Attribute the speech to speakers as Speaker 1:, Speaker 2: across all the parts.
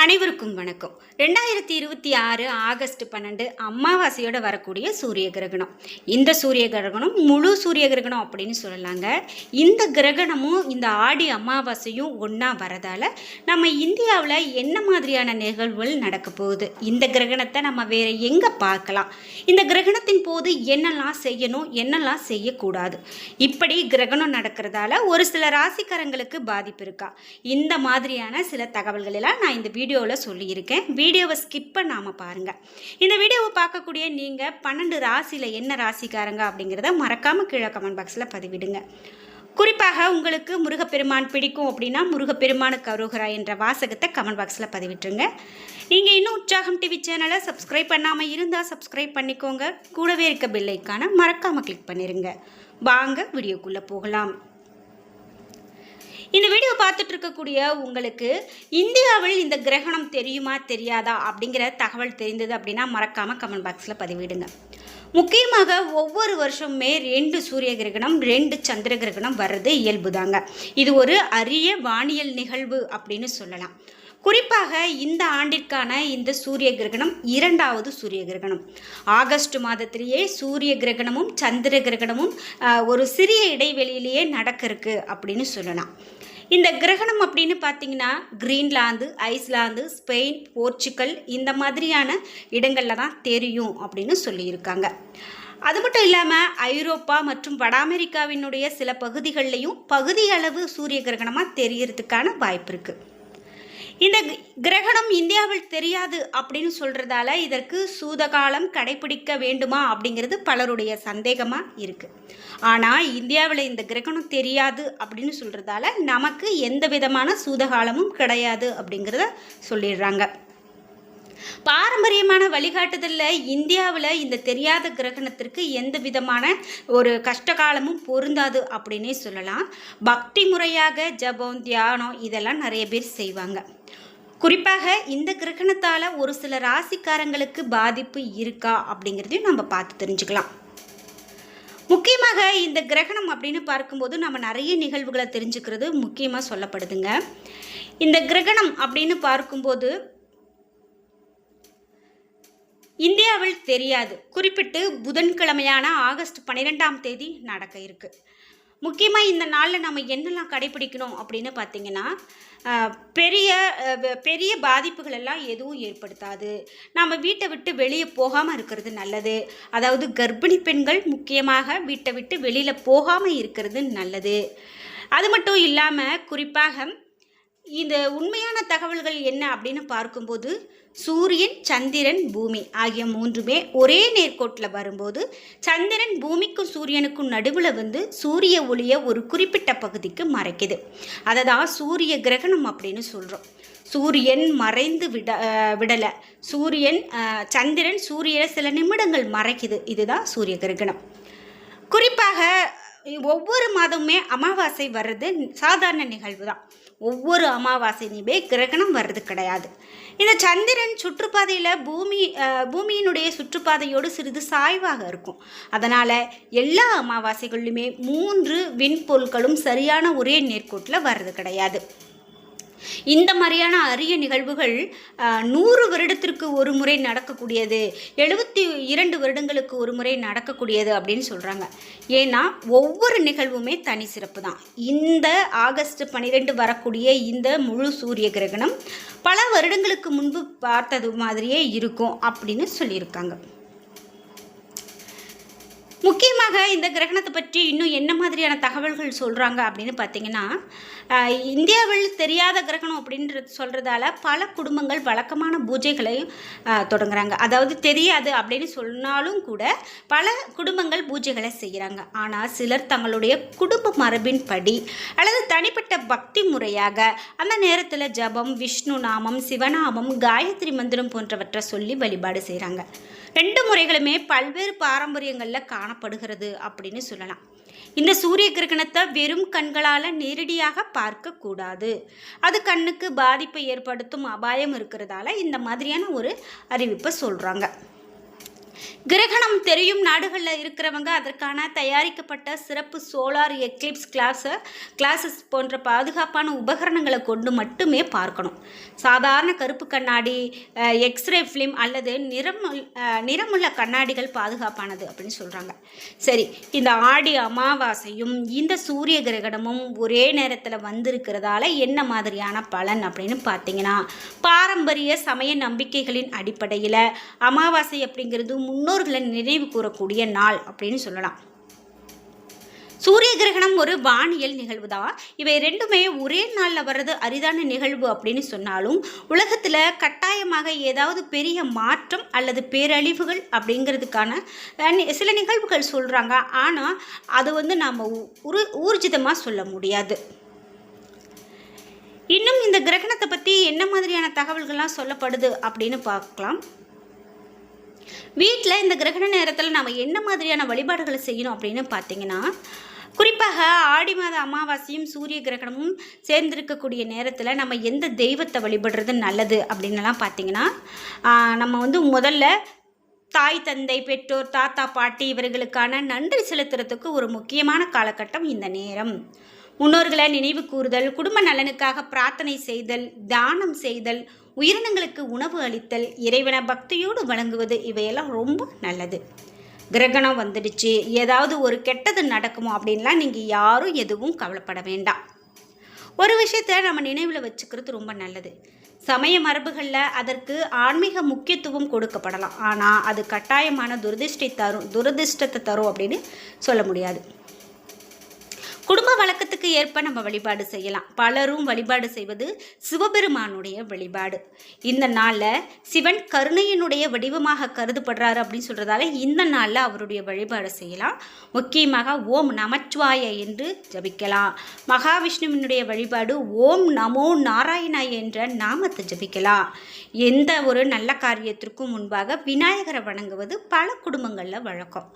Speaker 1: அனைவருக்கும் வணக்கம். 2026 ஆகஸ்ட் 12 அமாவாசையோட வரக்கூடிய சூரிய கிரகணம். இந்த சூரிய கிரகணம் முழு சூரிய கிரகணம் அப்படின்னு சொல்லலாங்க. இந்த கிரகணமும் இந்த ஆடி அமாவாசையும் ஒன்றா வரதால் நம்ம இந்தியாவில் என்ன மாதிரியான நிகழ்வுகள் நடக்க போகுது, இந்த கிரகணத்தை நம்ம வேறு எங்கே பார்க்கலாம், இந்த கிரகணத்தின் போது என்னெல்லாம் செய்யணும் என்னெல்லாம் செய்யக்கூடாது, இப்படி கிரகணம் நடக்கிறதால ஒரு சில ராசிக்காரங்களுக்கு பாதிப்பு இருக்கா, இந்த மாதிரியான சில தகவல்கள் எல்லாம் நான் இந்த வீடியோவில் சொல்லியிருக்கேன். வீடியோவை ஸ்கிப் பண்ணாமல் பாருங்கள். இந்த வீடியோவை பார்க்கக்கூடிய நீங்கள் 12 ராசியில் என்ன ராசிக்காரங்க அப்படிங்கிறத மறக்காமல் கீழே கமெண்ட் பாக்ஸில் பதிவிடுங்க. குறிப்பாக உங்களுக்கு முருகப்பெருமான் பிடிக்கும் அப்படின்னா முருகப்பெருமானுக்கு அரோகரா என்ற வாசகத்தை கமெண்ட் பாக்ஸில் பதிவிட்டுருங்க. நீங்கள் இன்னும் உற்சாகம் டிவி சேனலை சப்ஸ்கிரைப் பண்ணாமல் இருந்தால் சப்ஸ்கிரைப் பண்ணிக்கோங்க. கூடவே இருக்க பெல் ஐக்கானை மறக்காமல் கிளிக் பண்ணிடுங்க. வாங்க வீடியோக்குள்ளே போகலாம். இந்த வீடியோ பார்த்துட்டு இருக்கக்கூடிய உங்களுக்கு இந்தியாவில் இந்த கிரகணம் தெரியுமா தெரியாதா அப்படிங்கிற தகவல் தெரிந்தது அப்படின்னா மறக்காமல் கமெண்ட் பாக்ஸில் பதிவிடுங்க. முக்கியமாக ஒவ்வொரு வருஷமுமே 2 சூரிய கிரகணம் 2 சந்திர கிரகணம் வர்றது இயல்பு தாங்க. இது ஒரு அரிய வானியல் நிகழ்வு அப்படின்னு சொல்லலாம். குறிப்பாக இந்த ஆண்டிற்கான இந்த சூரிய கிரகணம் 2வது சூரிய கிரகணம். ஆகஸ்ட் மாதத்திலேயே சூரிய கிரகணமும் சந்திர கிரகணமும் ஒரு சிறிய இடைவெளியிலேயே நடக்க இருக்கு அப்படின்னு சொல்லலாம். இந்த கிரகணம் அப்படின்னு பார்த்தீங்கன்னா கிரீன்லாந்து, ஐஸ்லாந்து, ஸ்பெயின், போர்ச்சுகல் இந்த மாதிரியான இடங்களில் தான் தெரியும் அப்படின்னு சொல்லியிருக்காங்க. அது மட்டும் இல்லாமல் ஐரோப்பா மற்றும் வட அமெரிக்காவினுடைய சில பகுதிகளிலையும் பகுதியளவு சூரிய கிரகணமாக தெரியறதுக்கான வாய்ப்பு இருக்குது. இந்த கிரகணம் இந்தியாவில் தெரியாது அப்படின்னு சொல்கிறதால இதற்கு சூதகாலம் கடைபிடிக்க வேண்டுமா அப்படிங்கிறது பலருடைய சந்தேகமாக இருக்குது. ஆனால் இந்தியாவில் இந்த கிரகணம் தெரியாது அப்படின்னு சொல்கிறதால நமக்கு எந்த விதமான சூதகாலமும் கிடையாது அப்படிங்கிறத சொல்லிடுறாங்க. பாரம்பரியமான வழிகாட்டுதலில் இந்தியாவில் இந்த தெரியாத கிரகணத்திற்கு எந்த விதமான ஒரு கஷ்டகாலமும் பொருந்தாது அப்படின்னே சொல்லலாம். பக்தி முறையாக ஜபம், தியானம் இதெல்லாம் நிறைய பேர் செய்வாங்க. குறிப்பாக இந்த கிரகணத்தால் ஒரு சில ராசிக்காரங்களுக்கு பாதிப்பு இருக்கா அப்படிங்கிறதையும் நம்ம பார்த்து தெரிஞ்சுக்கலாம். முக்கியமாக இந்த கிரகணம் அப்படின்னு பார்க்கும்போது நம்ம நிறைய நிகழ்வுகளை தெரிஞ்சுக்கிறது முக்கியமாக சொல்லப்படுதுங்க. இந்த கிரகணம் அப்படின்னு பார்க்கும்போது இந்தியாவில் தெரியாது, குறிப்பிட்டு புதன்கிழமையான ஆகஸ்ட் 12ஆம் தேதி நடக்க இருக்கு. முக்கியமாக இந்த நாளில் நம்ம என்னெல்லாம் கடைபிடிக்கணும் அப்படின்னு பார்த்தீங்கன்னா பெரிய பெரிய பாதிப்புகள் எல்லாம் எதுவும் ஏற்படுத்தாது. நம்ம வீட்டை விட்டு வெளியே போகாமல் இருக்கிறது நல்லது. அதாவது கர்ப்பிணி பெண்கள் முக்கியமாக வீட்டை விட்டு வெளியில் போகாமல் இருக்கிறது நல்லது. அது மட்டும் இல்லாமல் குறிப்பாக இந்த உண்மையான தகவல்கள் என்ன அப்படின்னு பார்க்கும்போது சூரியன், சந்திரன், பூமி ஆகிய 3மே ஒரே நேர்கோட்டில் வரும்போது சந்திரன் பூமிக்கும் சூரியனுக்கும் நடுவில் வந்து சூரிய ஒளியை ஒரு குறிப்பிட்ட பகுதிக்கு மறைக்குது. அதை தான் சூரிய கிரகணம் அப்படின்னு சொல்கிறோம். சூரியன் மறைந்து விடலை, சந்திரன் சூரியனை சில நிமிடங்கள் மறைக்குது. இதுதான் சூரிய கிரகணம். குறிப்பாக ஒவ்வொரு மாதமுமே அமாவாசை வர்றது சாதாரண நிகழ்வு தான். ஒவ்வொரு அமாவாசையுமே கிரகணம் வர்றது கிடையாது. இந்த சந்திரன் சுற்றுப்பாதையில் பூமியினுடைய சுற்றுப்பாதையோடு சிறிது சாய்வாக இருக்கும். அதனால் எல்லா அமாவாசைகளிலுமே 3 விண்பொருட்களும் சரியான ஒரே நேர்கோட்டில் வர்றது கிடையாது. இந்த மாதிரியான அரிய நிகழ்வுகள் 100 வருடத்திற்கு ஒரு முறை நடக்கக்கூடியது, 72 வருடங்களுக்கு ஒரு முறை நடக்கக்கூடியது அப்படின்னு சொல்கிறாங்க. ஏன்னா ஒவ்வொரு நிகழ்வுமே தனி சிறப்பு தான். இந்த ஆகஸ்ட் 12 வரக்கூடிய இந்த முழு சூரிய கிரகணம் பல வருடங்களுக்கு முன்பு பார்த்தது மாதிரியே இருக்கும் அப்படின்னு சொல்லியிருக்காங்க. முக்கியமாக இந்த கிரகணத்தை பற்றி இன்னும் என்ன மாதிரியான தகவல்கள் சொல்கிறாங்க அப்படின்னு பார்த்தீங்கன்னா இந்தியாவில் தெரியாத கிரகணம் அப்படின்றது சொல்கிறதால பல குடும்பங்கள் வழக்கமான பூஜைகளையும் தொடங்குறாங்க. அதாவது தெரியாது அப்படின்னு சொன்னாலும் கூட பல குடும்பங்கள் பூஜைகளை செய்கிறாங்க. ஆனால் சிலர் தங்களுடைய குடும்ப மரபின் படி அல்லது தனிப்பட்ட பக்தி முறையாக அந்த நேரத்தில் ஜபம், விஷ்ணு நாமம், சிவநாமம், காயத்ரி மந்திரம் போன்றவற்றை சொல்லி வழிபாடு செய்கிறாங்க. 2 முறைகளுமே பல்வேறு பாரம்பரியங்களில் காணப்படுகிறது அப்படின்னு சொல்லலாம். இந்த சூரிய கிரகணத்தை வெறும் கண்களால் நேரடியாக பார்க்கக்கூடாது. அது கண்ணுக்கு பாதிப்பை ஏற்படுத்தும் அபாயம் இருக்கிறதால இந்த மாதிரியான ஒரு அறிவிப்பை சொல்கிறாங்க. கிரகணம் தெரியும் நாடுகளில் இருக்கிறவங்க அதற்கான தயாரிக்கப்பட்ட சிறப்பு சோலார் எக்லிப்ஸ் கிளாஸஸ் போன்ற பாதுகாப்பான உபகரணங்களை கொண்டு மட்டுமே பார்க்கணும். சாதாரண கருப்பு கண்ணாடி, எக்ஸ்ரே ஃபிலிம் அல்லது நிறமுள்ள கண்ணாடிகள் பாதுகாப்பானது அப்படின்னு சொல்கிறாங்க. சரி, இந்த ஆடி அமாவாசையும் இந்த சூரிய கிரகணமும் ஒரே நேரத்தில் வந்திருக்கிறதால என்ன மாதிரியான பலன் அப்படின்னு பார்த்தீங்கன்னா, பாரம்பரிய சமய நம்பிக்கைகளின் அடிப்படையில் அமாவாசை அப்படிங்கிறது முன்னோர்களை நினைவு கூறக்கூடிய நாள் அப்படின்னு சொல்லலாம். சூரிய கிரகணம் ஒரு வானியல் நிகழ்வு தான். இவை ரெண்டுமே ஒரே நாளில் வர்றது அரிதான நிகழ்வு அப்படின்னு சொன்னாலும் உலகத்தில் கட்டாயமாக ஏதாவது பெரிய மாற்றம் அல்லது பேரழிவுகள் அப்படிங்கிறதுக்கான சில நிகழ்வுகள் சொல்கிறாங்க. ஆனால் அது நாம் ஊர்ஜிதமாக சொல்ல முடியாது. இன்னும் இந்த கிரகணத்தை பற்றி என்ன மாதிரியான தகவல்கள்லாம் சொல்லப்படுது அப்படின்னு பார்க்கலாம். வீட்டில் இந்த கிரகண நேரத்தில் நம்ம என்ன மாதிரியான வழிபாடுகளை செய்யணும் அப்படின்னு பார்த்தீங்கன்னா, குறிப்பாக ஆடி மாத அமாவாசையும் சூரிய கிரகணமும் சேர்ந்திருக்கக்கூடிய நேரத்தில் நம்ம எந்த தெய்வத்தை வழிபடுறது நல்லது அப்படின்னுலாம் பார்த்தீங்கன்னா, நம்ம முதல்ல தாய் தந்தை பெற்றோர் தாத்தா பாட்டி இவர்களுக்கான நன்றி செலுத்துறதுக்கு ஒரு முக்கியமான காலகட்டம் இந்த நேரம். முன்னோர்களை நினைவு கூறுதல், குடும்ப நலனுக்காக பிரார்த்தனை செய்தல், தானம் செய்தல், உயிரினங்களுக்கு உணவு அளித்தல், இறைவனை பக்தியோடு வழங்குவது இவையெல்லாம் ரொம்ப நல்லது. கிரகணம் வந்துடுச்சு, ஏதாவது ஒரு கெட்டது நடக்குமோ அப்படின்லாம் நீங்கள் யாரும் எதுவும் கவலைப்பட வேண்டாம். ஒரு விஷயத்தை நம்ம நினைவில் வச்சுக்கிறது ரொம்ப நல்லது. சமய மரபுகளில் அதற்கு ஆன்மீக முக்கியத்துவம் கொடுக்கப்படலாம். ஆனால் அது கட்டாயமான துரதிர்ஷ்டத்தை தரும் அப்படின்னு சொல்ல முடியாது. குடும்ப வழக்கத்துக்கு ஏற்ப நம்ம வழிபாடு செய்யலாம். பலரும் வழிபாடு செய்வது சிவபெருமானுடைய வழிபாடு. இந்த நாளில் சிவன் கருணையினுடைய வடிவமாக கருதப்படுறாரு அப்படின்னு சொல்கிறதால இந்த நாளில் அவருடைய வழிபாடு செய்யலாம். முக்கியமாக ஓம் நமச்சிவாய என்று ஜபிக்கலாம். மகாவிஷ்ணுவினுடைய வழிபாடு ஓம் நமோ நாராயணாய என்ற நாமத்தை ஜபிக்கலாம். எந்த ஒரு நல்ல காரியத்திற்கும் முன்பாக விநாயகரை வணங்குவது பல குடும்பங்களில் வழக்கம்.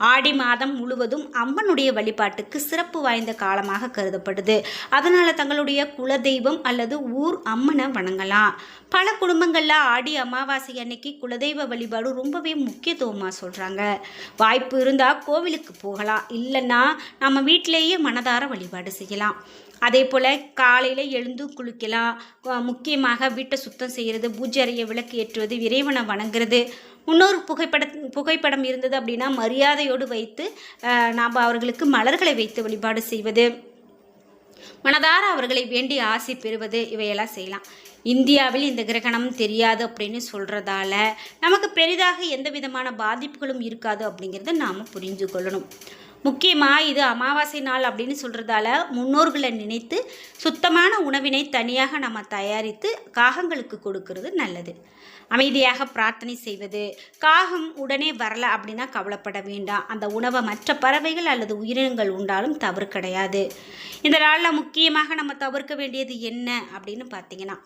Speaker 1: ஆடி மாதம் முழுவதும் அம்மனுடைய வழிபாட்டுக்கு சிறப்பு வாய்ந்த காலமாக கருதப்படுது. அதனால் தங்களுடைய குலதெய்வம் அல்லது ஊர் அம்மனை வணங்கலாம். பல குடும்பங்களில் ஆடி அமாவாசை அன்னைக்கு குலதெய்வ வழிபாடு ரொம்பவே முக்கியத்துவமாக சொல்கிறாங்க. வாய்ப்பு இருந்தால் கோவிலுக்கு போகலாம், இல்லைன்னா நம்ம வீட்டிலேயே மனதார வழிபாடு செய்யலாம். அதே போல் காலையில் எழுந்து குளிக்கலாம். முக்கியமாக வீட்டை சுத்தம் செய்கிறது, பூஜை அறையை விளக்கு ஏற்றுவது, இறைவனை வணங்குறது, முன்னொரு புகைப்படம் இருந்தது அப்படின்னா மரியாதையோடு வைத்து நாம் அவர்களுக்கு மலர்களை வைத்து வழிபாடு செய்வது, மனதார அவர்களை வேண்டி ஆசை பெறுவது, இவையெல்லாம் செய்யலாம். இந்தியாவில் இந்த கிரகணம் தெரியாது அப்படின்னு சொல்கிறதால நமக்கு பெரிதாக எந்த விதமான பாதிப்புகளும் இருக்காது அப்படிங்கிறத நாம் புரிஞ்சு கொள்ளணும். முக்கியமாக இது அமாவாசை நாள் அப்படின்னு சொல்கிறதால முன்னோர்களை நினைத்து சுத்தமான உணவினை தனியாக நம்ம தயாரித்து காகங்களுக்கு கொடுக்கறது நல்லது. அமைதியாக பிரார்த்தனை செய்வது. காகம் உடனே வரல அப்படின்னா கவலைப்பட வேண்டாம். அந்த உணவை மற்ற பறவைகள் அல்லது உயிரினங்கள் உண்டாலும் தவறு கிடையாது. இந்த நாளில் முக்கியமாக நம்ம தவிர்க்க வேண்டியது என்ன அப்படின்னு பார்த்தீங்கன்னா,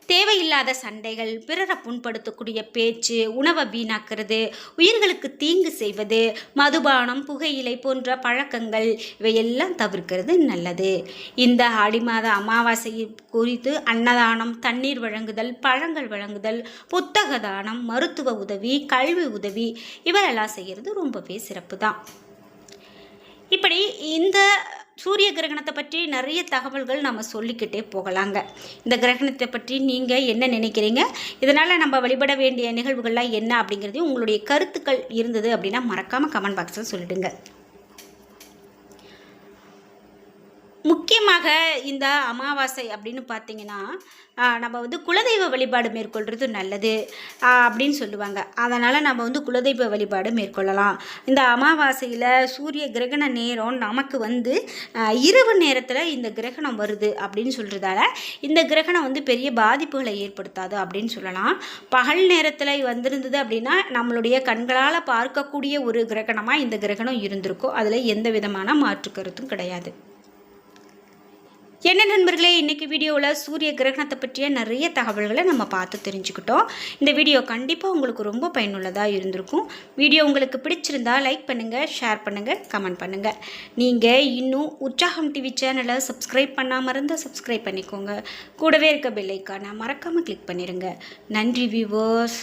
Speaker 1: தேவையில்லாத சண்டைகள், பிறரை புண்படுத்தக்கூடிய பேச்சு, உணவை வீணாக்கிறது, உயிர்களுக்கு தீங்கு செய்வது, மதுபானம், புகையிலை போன்ற பழக்கங்கள் இவையெல்லாம் தவிர்க்கிறது நல்லது. இந்த ஆடி மாத அமாவாசை குறித்து அன்னதானம், தண்ணீர் வழங்குதல், பழங்கள் வழங்குதல், புத்தக தானம், மருத்துவ உதவி, கல்வி உதவி இவையெல்லாம் செய்கிறது ரொம்பவே சிறப்பு தான். இப்படி இந்த சூரிய கிரகணத்தை பற்றி நிறைய தகவல்கள் நம்ம சொல்லிக்கிட்டே போகலாங்க. இந்த கிரகணத்தை பற்றி நீங்கள் என்ன நினைக்கிறீங்க? இதனால் நம்ம வழிபட வேண்டிய நிகழ்வுகள்லாம் என்ன அப்படிங்கிறதையும் உங்களுடைய கருத்துக்கள் இருந்தது அப்படின்னா மறக்காமல் கமெண்ட் பாக்ஸில் சொல்லிடுங்க. முக்கியமாக இந்த அமாவாசை அப்படின்னு பார்த்தீங்கன்னா நம்ம குலதெய்வ வழிபாடு மேற்கொள்கிறது நல்லது அப்படின்னு சொல்லுவாங்க. அதனால் நம்ம குலதெய்வ வழிபாடு மேற்கொள்ளலாம். இந்த அமாவாசையில் சூரிய கிரகண நேரம் நமக்கு இரவு நேரத்தில் இந்த கிரகணம் வருது அப்படின்னு சொல்கிறதால இந்த கிரகணம் பெரிய பாதிப்புகளை ஏற்படுத்தாது அப்படின்னு சொல்லலாம். பகல் நேரத்தில் வந்திருந்தது அப்படின்னா நம்மளுடைய கண்களால் பார்க்கக்கூடிய ஒரு கிரகணமாக இந்த கிரகணம் இருந்திருக்கும். அதில் எந்த விதமான மாற்று கருத்தும் கிடையாது. என்ன நண்பர்களே, இன்றைக்கி வீடியோவில் சூரிய கிரகணத்தை பற்றிய நிறைய தகவல்களை நம்ம பார்த்து தெரிஞ்சுக்கிட்டோம். இந்த வீடியோ கண்டிப்பாக உங்களுக்கு ரொம்ப பயனுள்ளதாக இருந்திருக்கும். வீடியோ உங்களுக்கு பிடிச்சிருந்தால் லைக் பண்ணுங்கள், ஷேர் பண்ணுங்கள், கமெண்ட் பண்ணுங்கள். நீங்கள் இன்னும் உற்சாகம் டிவி சேனலை சப்ஸ்கிரைப் பண்ணாமல் இருந்தால் சப்ஸ்கிரைப் பண்ணிக்கோங்க. கூடவே இருக்க பெல் ஐக்கானை மறக்காமல் கிளிக் பண்ணிடுங்க. நன்றி வியூவர்ஸ்.